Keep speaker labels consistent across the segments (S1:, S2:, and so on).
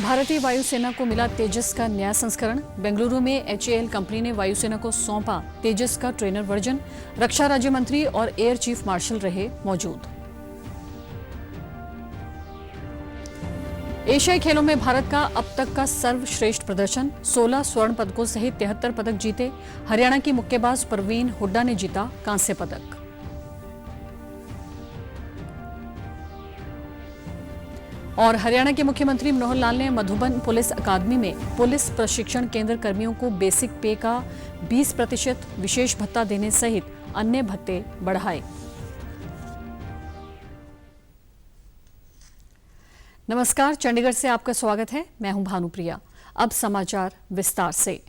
S1: भारतीय वायुसेना को मिला तेजस का नया संस्करण। बेंगलुरु में HAL कंपनी ने वायुसेना को सौंपा तेजस का ट्रेनर वर्जन। रक्षा राज्य मंत्री और एयर चीफ मार्शल रहे मौजूद। एशियाई खेलों में भारत का अब तक का सर्वश्रेष्ठ प्रदर्शन। 16 स्वर्ण पदकों सहित 73 पदक जीते। हरियाणा की मुक्केबाज परवीन हुड्डा ने जीता कांस्य पदक। और हरियाणा के मुख्यमंत्री मनोहर लाल ने मधुबन पुलिस अकादमी में पुलिस प्रशिक्षण केंद्र कर्मियों को बेसिक पे का 20% विशेष भत्ता देने सहित अन्य भत्ते बढ़ाए। नमस्कार, चंडीगढ़ से आपका स्वागत है। मैं हूं भानुप्रिया। अब समाचार विस्तार से।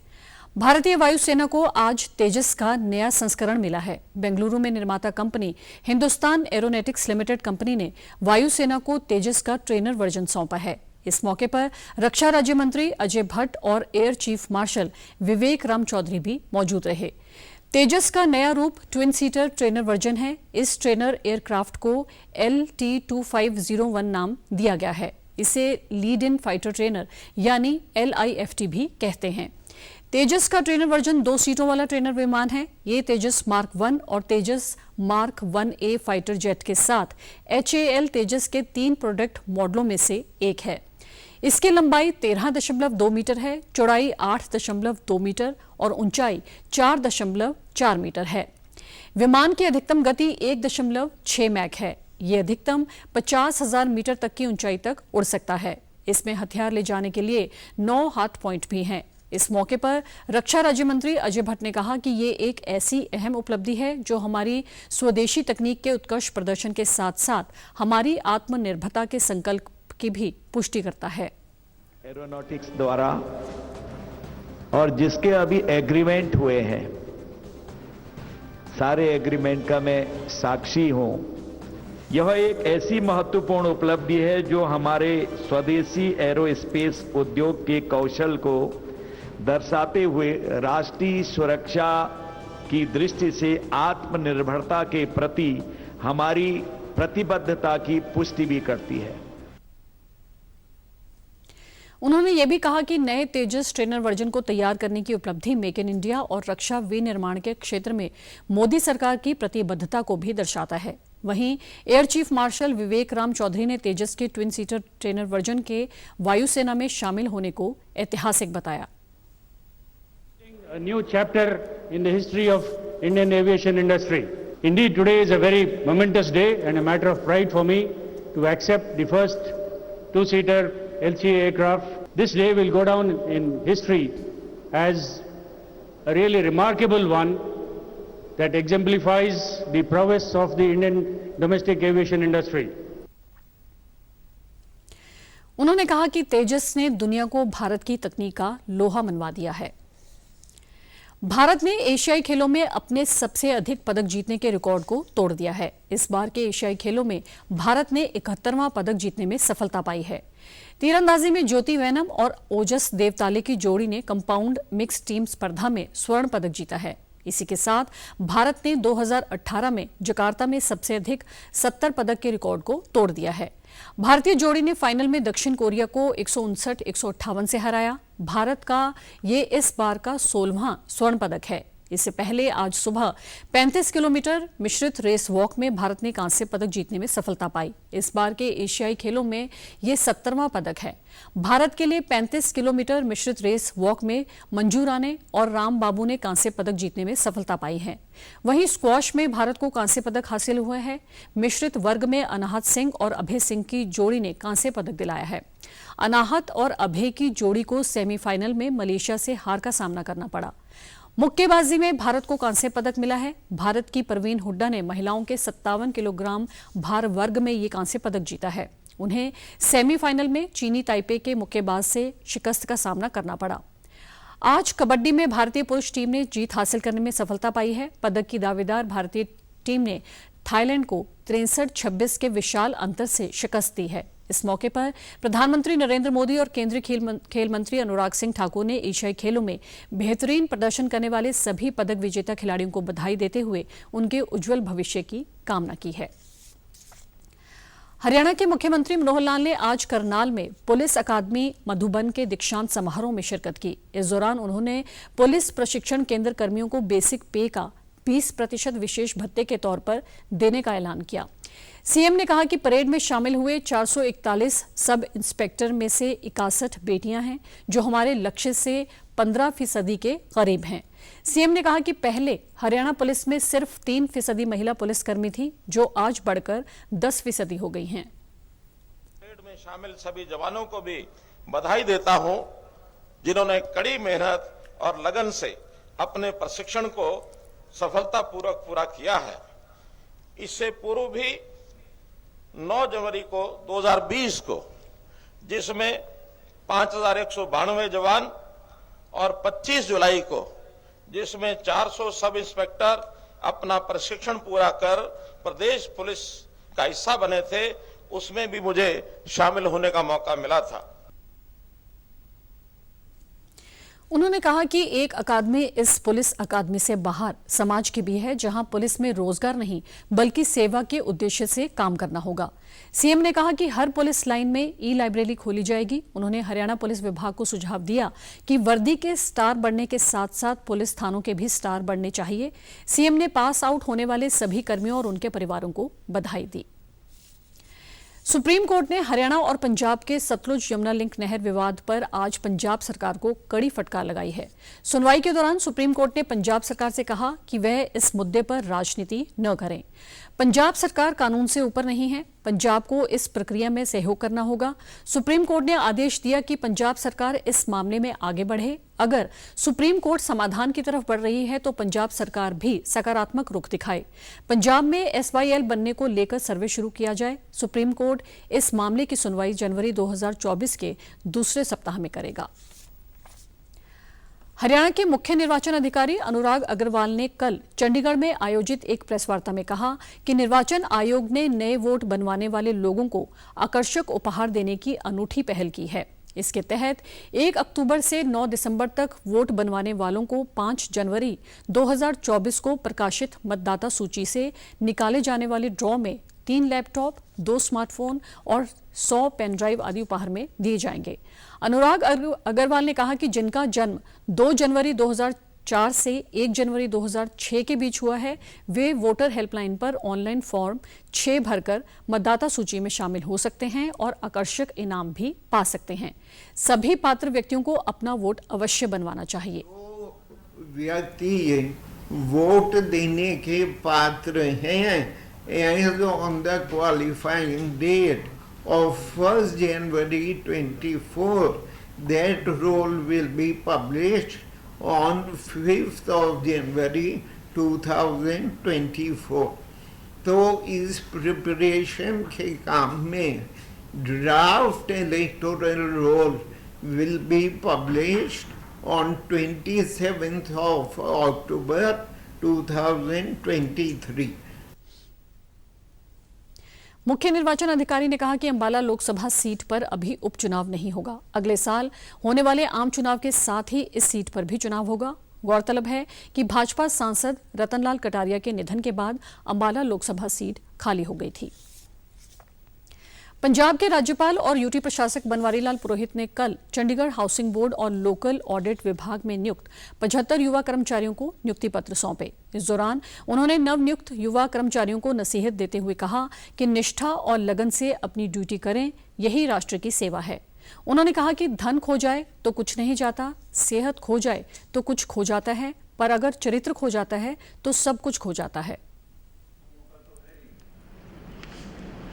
S1: भारतीय वायुसेना को आज तेजस का नया संस्करण मिला है। बेंगलुरु में निर्माता company Hindustan aeronautics limited company ने वायुसेना को तेजस का ट्रेनर वर्जन सौंपा है। इस मौके पर रक्षा राज्य मंत्री अजय भट्ट और एयर चीफ मार्शल विवेक राम चौधरी भी मौजूद रहे। तेजस का नया रूप ट्विन सीटर ट्रेनर वर्जन है। इस ट्रेनर एयरक्राफ्ट को LT-2501 नाम दिया गया है। इसे लीड इन फाइटर ट्रेनर यानी LIFT भी कहते हैं। तेजस का ट्रेनर वर्जन 2 सीटों वाला ट्रेनर विमान है। ये तेजस मार्क 1 और तेजस मार्क 1A फाइटर जेट के साथ HAL तेजस के 3 प्रोडक्ट मॉडलों में से एक है। इसकी लंबाई 13.2 मीटर है, चौड़ाई 8.2 मीटर और ऊंचाई 4.4 मीटर है। विमान की अधिकतम गति 1.6 मैक है। ये अधिकतम 50,000 मीटर तक की ऊंचाई तक उड़ सकता है। इसमें हथियार ले जाने के लिए 9 हार्ड पॉइंट भी हैं। इस मौके पर रक्षा राज्य मंत्री अजय भट्ट ने कहा कि ये एक ऐसी अहम उपलब्धि है जो हमारी स्वदेशी तकनीक के उत्कृष्ट प्रदर्शन के साथ साथ हमारी आत्मनिर्भरता के संकल्प की भी पुष्टि करता है।
S2: एरोनॉटिक्स द्वारा और जिसके अभी एग्रीमेंट हुए हैं, सारे एग्रीमेंट का मैं साक्षी हूं। यह एक ऐसी महत्वपूर्ण उपलब्धि है जो हमारे स्वदेशी एरोस्पेस उद्योग के कौशल को दर्शाते हुए राष्ट्रीय सुरक्षा की दृष्टि से आत्मनिर्भरता के प्रति हमारी प्रतिबद्धता की पुष्टि भी करती है।
S1: उन्होंने ये भी कहा कि नए तेजस ट्रेनर वर्जन को तैयार करने की उपलब्धि मेक इन इंडिया और रक्षा विनिर्माण के क्षेत्र में मोदी सरकार की प्रतिबद्धता को भी दर्शाता है। वहीं एयर चीफ मार्शल विवेक राम चौधरी ने तेजस के ट्विन सीटर ट्रेनर वर्जन के वायुसेना में शामिल होने को ऐतिहासिक बताया।
S3: A new chapter in the history of Indian aviation industry. Indeed, today is a very momentous day and a matter of pride for me to accept the first two-seater LCA aircraft. This day will go down in history as a really remarkable one that exemplifies the prowess of the Indian domestic aviation industry.
S1: उन्होंने कहा कि तेजस ने दुनिया को भारत की तकनीक का लोहा मनवा दिया है। भारत ने एशियाई खेलों में अपने सबसे अधिक पदक जीतने के रिकॉर्ड को तोड़ दिया है। इस बार के एशियाई खेलों में भारत ने 71वां पदक जीतने में सफलता पाई है। तीरंदाजी में ज्योति वैनम और ओजस देवताले की जोड़ी ने कंपाउंड मिक्स टीम स्पर्धा में स्वर्ण पदक जीता है। इसी के साथ भारत ने 2018 में जकार्ता में सबसे अधिक 70 पदक के रिकॉर्ड को तोड़ दिया है। भारतीय जोड़ी ने फाइनल में दक्षिण कोरिया को 159-158 से हराया। भारत का ये इस बार का 16वां स्वर्ण पदक है। इससे पहले आज सुबह 35 किलोमीटर मिश्रित रेस वॉक में भारत ने कांस्य पदक जीतने में सफलता पाई। इस बार के एशियाई खेलों में ये 70वां पदक है। भारत के लिए 35 किलोमीटर मिश्रित रेस वॉक में मंजू राणे और राम बाबू ने कांस्य पदक जीतने में सफलता पाई है। वहीं स्क्वॉश में भारत को कांस्य पदक हासिल हुआ है। मिश्रित वर्ग में अनाहत सिंह और अभय सिंह की जोड़ी ने कांस्य पदक दिलाया है। अनाहत और अभय की जोड़ी को सेमीफाइनल में मलेशिया से हार का सामना करना पड़ा। मुक्केबाजी में भारत को कांस्य पदक मिला है। भारत की परवीन हुड्डा ने महिलाओं के 57 किलोग्राम भार वर्ग में ये कांस्य पदक जीता है। उन्हें सेमीफाइनल में चीनी ताइपे के मुक्केबाज से शिकस्त का सामना करना पड़ा। आज कबड्डी में भारतीय पुरुष टीम ने जीत हासिल करने में सफलता पाई है। पदक की दावेदार भारतीय टीम ने थाईलैंड को 63-26 के विशाल अंतर से शिकस्त दी है। इस मौके पर प्रधानमंत्री नरेंद्र मोदी और केंद्रीय खेल मंत्री अनुराग सिंह ठाकुर ने एशियाई खेलों में बेहतरीन प्रदर्शन करने वाले सभी पदक विजेता खिलाड़ियों को बधाई देते हुए उनके उज्जवल भविष्य की कामना की है। हरियाणा के मुख्यमंत्री मनोहर लाल ने आज करनाल में पुलिस अकादमी मधुबन के दीक्षांत समारोह में शिरकत की। इस दौरान उन्होंने पुलिस प्रशिक्षण केंद्र कर्मियों को बेसिक पे का 20% विशेष भत्ते के तौर पर देने का ऐलान किया। सीएम ने कहा कि परेड में शामिल हुए 441 सब इंस्पेक्टर में से 61 बेटियां हैं, जो हमारे लक्ष्य से 15% के करीब हैं। सीएम ने कहा कि पहले हरियाणा पुलिस में सिर्फ 3% महिला पुलिसकर्मी थी, जो आज बढ़कर 10% हो गई हैं।
S4: परेड में शामिल सभी जवानों को भी बधाई देता हूं, जिन्होंने कड़ी मेहनत और लगन से अपने प्रशिक्षण को सफलतापूर्वक पूरा किया है। इससे पूर्व भी 9 जनवरी को 2020 को, जिसमें 5192 जवान, और 25 जुलाई को, जिसमें 400 सब इंस्पेक्टर अपना प्रशिक्षण पूरा कर प्रदेश पुलिस का हिस्सा बने थे, उसमें भी मुझे शामिल होने का मौका मिला था।
S1: उन्होंने कहा कि एक अकादमी इस पुलिस अकादमी से बाहर समाज की भी है, जहां पुलिस में रोजगार नहीं बल्कि सेवा के उद्देश्य से काम करना होगा। सीएम ने कहा कि हर पुलिस लाइन में ई लाइब्रेरी खोली जाएगी। उन्होंने हरियाणा पुलिस विभाग को सुझाव दिया कि वर्दी के स्टार बढ़ने के साथ साथ पुलिस थानों के भी स्टार बढ़ने चाहिए। सीएम ने पास आउट होने वाले सभी कर्मियों और उनके परिवारों को बधाई दी। सुप्रीम कोर्ट ने हरियाणा और पंजाब के सतलुज यमुना लिंक नहर विवाद पर आज पंजाब सरकार को कड़ी फटकार लगाई है। सुनवाई के दौरान सुप्रीम कोर्ट ने पंजाब सरकार से कहा कि वह इस मुद्दे पर राजनीति न करें। पंजाब सरकार कानून से ऊपर नहीं है, पंजाब को इस प्रक्रिया में सहयोग करना होगा। सुप्रीम कोर्ट ने आदेश दिया कि पंजाब सरकार इस मामले में आगे बढ़े। अगर सुप्रीम कोर्ट समाधान की तरफ बढ़ रही है तो पंजाब सरकार भी सकारात्मक रुख दिखाए। पंजाब में एसवाईएल बनने को लेकर सर्वे शुरू किया जाए। सुप्रीम कोर्ट इस मामले की सुनवाई जनवरी 2024 के दूसरे सप्ताह में करेगा। हरियाणा के मुख्य निर्वाचन अधिकारी अनुराग अग्रवाल ने कल चंडीगढ़ में आयोजित एक प्रेस वार्ता में कहा कि निर्वाचन आयोग ने नए वोट बनवाने वाले लोगों को आकर्षक उपहार देने की अनूठी पहल की है। इसके तहत 1 अक्टूबर से 9 दिसंबर तक वोट बनवाने वालों को 5 जनवरी 2024 को प्रकाशित मतदाता सूची से निकाले जाने वाले ड्रॉ में 3 लैपटॉप, 2 स्मार्टफोन और 100 पेन ड्राइव आदि उपहार में दिए जाएंगे। अनुराग अग्रवाल ने कहा कि जिनका जन्म 2 जनवरी 2004 से 1 जनवरी 2006 के बीच हुआ है, वे वोटर हेल्पलाइन पर ऑनलाइन फॉर्म 6 भरकर मतदाता सूची में शामिल हो सकते हैं और आकर्षक इनाम भी पा सकते हैं। सभी पात्र व्यक्तियों को अपना वोट अवश्य बनवाना चाहिए।
S5: व्यक्ति वोट देने के पात्र हैं as on the qualifying date of 1st January 24, that roll will be published on 5th of January 2024. तो इस प्रिपरेशन के काम में draft electoral roll will be published on 27th of October 2023.
S1: मुख्य निर्वाचन अधिकारी ने कहा कि अंबाला लोकसभा सीट पर अभी उपचुनाव नहीं होगा। अगले साल होने वाले आम चुनाव के साथ ही इस सीट पर भी चुनाव होगा। गौरतलब है कि भाजपा सांसद रतनलाल कटारिया के निधन के बाद अंबाला लोकसभा सीट खाली हो गई थी। पंजाब के राज्यपाल और यूटी प्रशासक बनवारी लाल पुरोहित ने कल चंडीगढ़ हाउसिंग बोर्ड और लोकल ऑडिट विभाग में नियुक्त 75 युवा कर्मचारियों को नियुक्ति पत्र सौंपे। इस दौरान उन्होंने नवनियुक्त युवा कर्मचारियों को नसीहत देते हुए कहा कि निष्ठा और लगन से अपनी ड्यूटी करें, यही राष्ट्र की सेवा है। उन्होंने कहा कि धन खो जाए तो कुछ नहीं जाता, सेहत खो जाए तो कुछ खो जाता है, पर अगर चरित्र खो जाता है तो सब कुछ खो जाता है।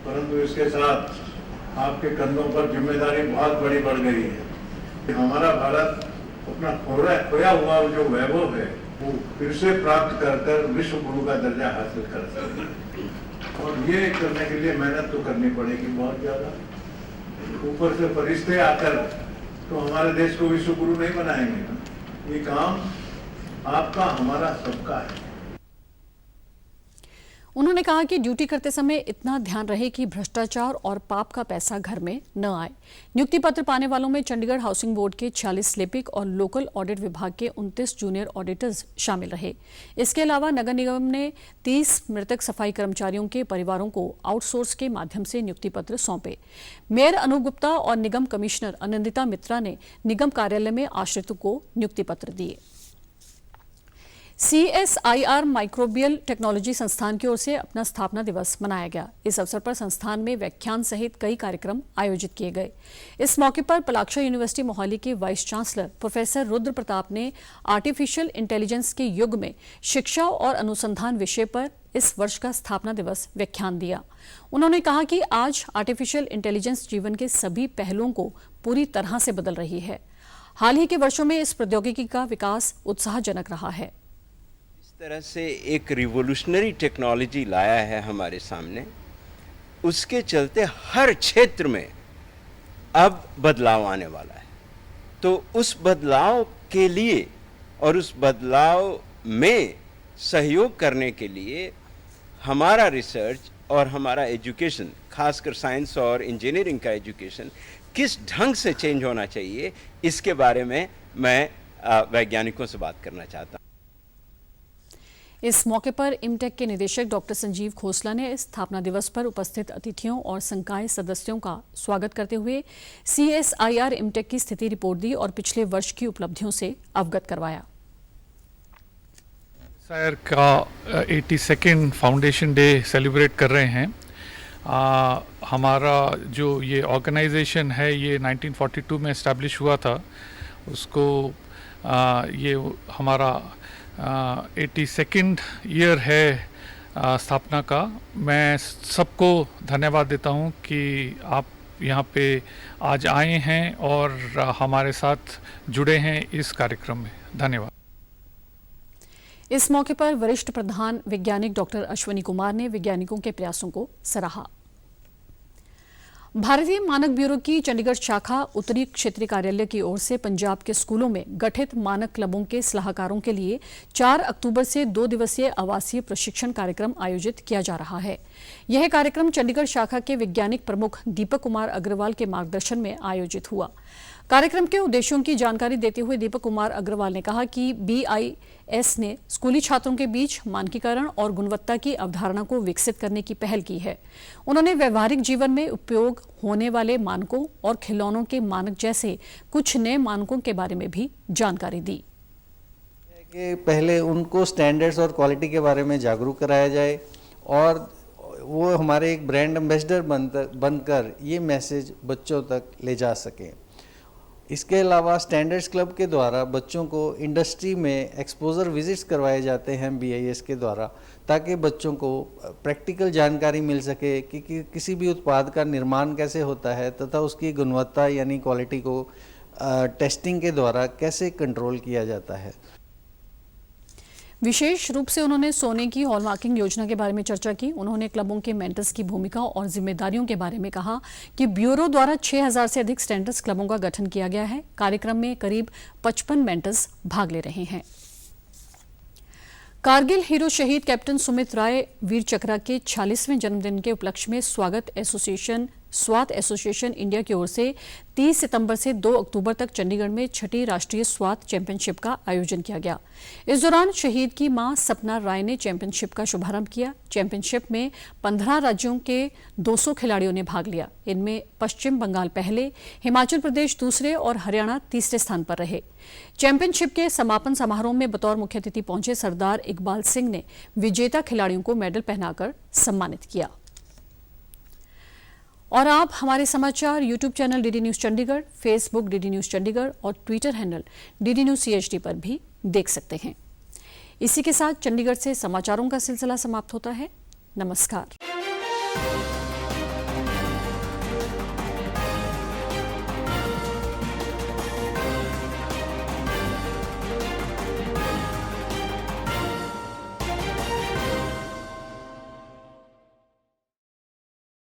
S6: परंतु इसके साथ आपके कंधों पर जिम्मेदारी बहुत बड़ी बढ़ गई है। हमारा भारत अपना खोया हुआ जो वैभव है वो फिर से प्राप्त कर विश्व गुरु का दर्जा हासिल कर सकते, और ये करने के लिए मेहनत तो करनी पड़ेगी बहुत ज्यादा। ऊपर से फरिश्ते आकर तो हमारे देश को विश्व गुरु नहीं बनाएंगे। ये काम आपका, हमारा, सबका है।
S1: उन्होंने कहा कि ड्यूटी करते समय इतना ध्यान रहे कि भ्रष्टाचार और पाप का पैसा घर में न आए। नियुक्ति पत्र पाने वालों में चंडीगढ़ हाउसिंग बोर्ड के 46 लिपिक और लोकल ऑडिट विभाग के 29 जूनियर ऑडिटर्स शामिल रहे। इसके अलावा नगर निगम ने 30 मृतक सफाई कर्मचारियों के परिवारों को आउटसोर्स के माध्यम से नियुक्ति पत्र सौंपे। मेयर अनूप गुप्ता और निगम कमिश्नर आनंदिता मित्रा ने निगम कार्यालय में आश्रितों को नियुक्ति पत्र दिए। CSIR माइक्रोबियल टेक्नोलॉजी संस्थान की ओर से अपना स्थापना दिवस मनाया गया। इस अवसर पर संस्थान में व्याख्यान सहित कई कार्यक्रम आयोजित किए गए। इस मौके पर पलाक्शा यूनिवर्सिटी मोहाली के vice chancellor professor Rudra Pratap ने आर्टिफिशियल इंटेलिजेंस के युग में शिक्षा और अनुसंधान विषय पर इस वर्ष का स्थापना दिवस व्याख्यान दिया। उन्होंने कहा कि आज आर्टिफिशियल इंटेलिजेंस जीवन के सभी पहलुओं को पूरी तरह से बदल रही है। हाल ही के वर्षों में इस प्रौद्योगिकी का विकास उत्साहजनक रहा है।
S7: तरह से एक रिवोल्यूशनरी टेक्नोलॉजी लाया है हमारे सामने, उसके चलते हर क्षेत्र में अब बदलाव आने वाला है। तो उस बदलाव के लिए और उस बदलाव में सहयोग करने के लिए हमारा रिसर्च और हमारा एजुकेशन, खासकर साइंस और इंजीनियरिंग का एजुकेशन किस ढंग से चेंज होना चाहिए, इसके बारे में मैं वैज्ञानिकों से बात करना चाहता हूँ।
S1: इस मौके पर इमटेक के निदेशक डॉक्टर संजीव खोसला ने स्थापना दिवस पर उपस्थित अतिथियों और संकाय सदस्यों का स्वागत करते हुए CSIR इमटेक की स्थिति रिपोर्ट दी और पिछले वर्ष की उपलब्धियों से अवगत करवाया।
S8: CSIR का 82nd फाउंडेशन डे सेलिब्रेट कर रहे हैं। हमारा जो ये ऑर्गेनाइजेशन है ये 1942 में इस्टेब्लिश हुआ था। उसको ये हमारा 82nd ईयर है स्थापना का। मैं सबको धन्यवाद देता हूं कि आप यहाँ पे आज आए हैं और हमारे साथ जुड़े हैं इस कार्यक्रम में। धन्यवाद।
S1: इस मौके पर वरिष्ठ प्रधान वैज्ञानिक डॉक्टर अश्वनी कुमार ने वैज्ञानिकों के प्रयासों को सराहा। भारतीय मानक ब्यूरो की चंडीगढ़ शाखा उत्तरी क्षेत्रीय कार्यालय की ओर से पंजाब के स्कूलों में गठित मानक क्लबों के सलाहकारों के लिए 4 अक्टूबर से 2 दिवसीय आवासीय प्रशिक्षण कार्यक्रम आयोजित किया जा रहा है। यह कार्यक्रम चंडीगढ़ शाखा के वैज्ञानिक प्रमुख दीपक कुमार अग्रवाल के मार्गदर्शन में आयोजित हुआ। कार्यक्रम के उद्देश्यों की जानकारी देते हुए दीपक कुमार अग्रवाल ने कहा कि BIS ने स्कूली छात्रों के बीच मानकीकरण और गुणवत्ता की अवधारणा को विकसित करने की पहल की है। उन्होंने व्यवहारिक जीवन में उपयोग होने वाले मानकों और खिलौनों के मानक जैसे कुछ नए मानकों के बारे में भी जानकारी दी।
S9: कि पहले उनको स्टैंडर्ड्स और क्वालिटी के बारे में जागरूक कराया जाए और वो हमारे एक ब्रांड एम्बेसडर बनकर ये मैसेज बच्चों तक ले जा सकें। इसके अलावा स्टैंडर्ड्स क्लब के द्वारा बच्चों को इंडस्ट्री में एक्सपोजर विजिट्स करवाए जाते हैं BIS के द्वारा, ताकि बच्चों को प्रैक्टिकल जानकारी मिल सके कि किसी भी उत्पाद का निर्माण कैसे होता है तथा उसकी गुणवत्ता यानी क्वालिटी को टेस्टिंग के द्वारा कैसे कंट्रोल किया जाता है।
S1: विशेष रूप से उन्होंने सोने की हॉलमार्किंग योजना के बारे में चर्चा की। उन्होंने क्लबों के मेंटर्स की भूमिका और जिम्मेदारियों के बारे में कहा कि ब्यूरो द्वारा 6000 से अधिक स्टैंडर्ड्स क्लबों का गठन किया गया है। कार्यक्रम में करीब 55 मेंटर्स भाग ले रहे हैं। कारगिल हीरो शहीद कैप्टन सुमित राय वीर चक्रा के 46वें जन्मदिन के उपलक्ष्य में स्वात एसोसिएशन इंडिया की ओर से 30 सितंबर से 2 अक्टूबर तक चंडीगढ़ में 6ठी राष्ट्रीय स्वात चैंपियनशिप का आयोजन किया गया। इस दौरान शहीद की मां सपना राय ने चैंपियनशिप का शुभारंभ किया। चैंपियनशिप में 15 राज्यों के 200 खिलाड़ियों ने भाग लिया। इनमें पश्चिम बंगाल पहले, हिमाचल प्रदेश दूसरे और हरियाणा तीसरे स्थान पर रहे। चैंपियनशिप के समापन समारोह में बतौर मुख्य अतिथि पहुंचे सरदार इकबाल सिंह ने विजेता खिलाड़ियों को मेडल पहनाकर सम्मानित किया। और आप हमारे समाचार YouTube channel DD news Chandigarh, Facebook DD news Chandigarh और Twitter handle DD news CHD पर भी देख सकते हैं। इसी के साथ चंडीगढ़ से समाचारों का सिलसिला समाप्त होता है। नमस्कार।